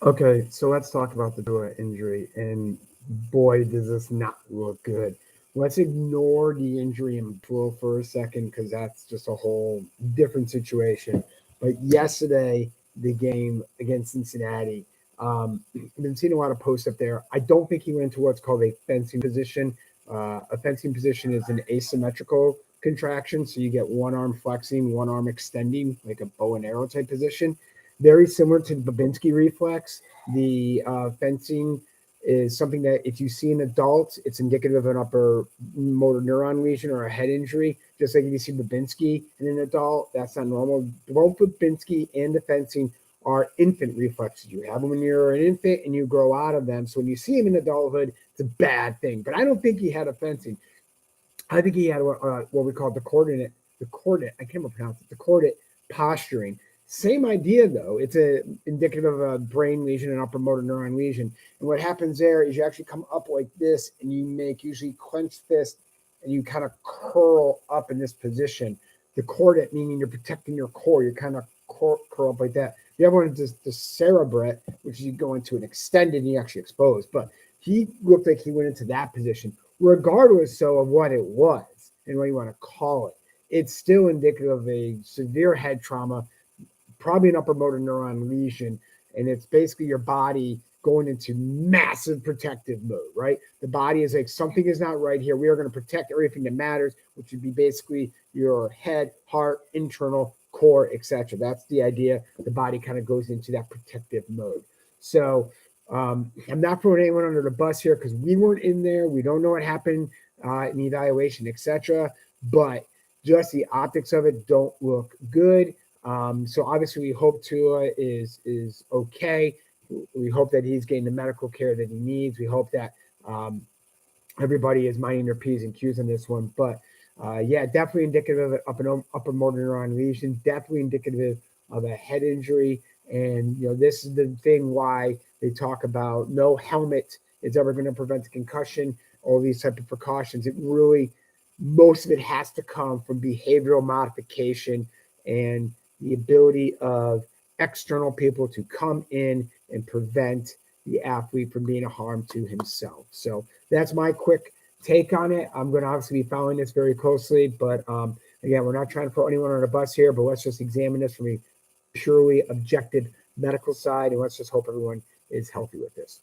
Okay, so let's talk about the Tua injury. And boy, does this not look good. Let's ignore the injury in Tua for a second because that's just a whole different situation. But yesterday, the game against Cincinnati, I've been seeing a lot of posts up there. I don't think he went into what's called a fencing position. A fencing position is an asymmetrical contraction. So you get one arm flexing, one arm extending, like a bow and arrow type position, very similar to the Babinski reflex. The fencing is something that if you see an adult, it's indicative of an upper motor neuron lesion or a head injury. Just like if you see Babinski in an adult, that's not normal. Both Babinski and the fencing are infant reflexes. You have them when you're an infant and you grow out of them. So when you see them in adulthood, it's a bad thing. But I don't think he had a fencing. I think he had what we call I can't pronounce it, the coordinate posturing. Same idea though. It's indicative of a brain lesion, an upper motor neuron lesion. And what happens there is you actually come up like this, and you make usually clenched fist, and you kind of curl up in this position. The coordinate meaning you're protecting your core. You kind of curl up like that. The other one is the cerebrate, which is you go into an extended and you actually expose. But he looked like he went into that position regardless of what it was and what you want to call it. It's still indicative of a severe head trauma, probably an upper motor neuron lesion, and it's basically your body going into massive protective mode, right? The body is like, something is not right here. We are going to protect everything that matters, which would be basically your head, heart, internal, core, etc. That's the idea. The body kind of goes into that protective mode. So I'm not throwing anyone under the bus here because we weren't in there. We don't know what happened in the evaluation, etc. But just the optics of it don't look good. So obviously, we hope Tua is okay. We hope that he's getting the medical care that he needs. We hope that um, everybody is minding their p's and q's on this one. But yeah, definitely indicative of an upper motor neuron lesion. Definitely indicative of a head injury. And this is the thing why they talk about no helmet is ever going to prevent a concussion. All these type of precautions. It really, most of it has to come from behavioral modification and the ability of external people to come in and prevent the athlete from being a harm to himself. So that's my quick take on it. I'm going to obviously be following this very closely, but again, we're not trying to throw anyone on a bus here, but let's just examine this from a purely objective medical side, and let's just hope everyone is healthy with this.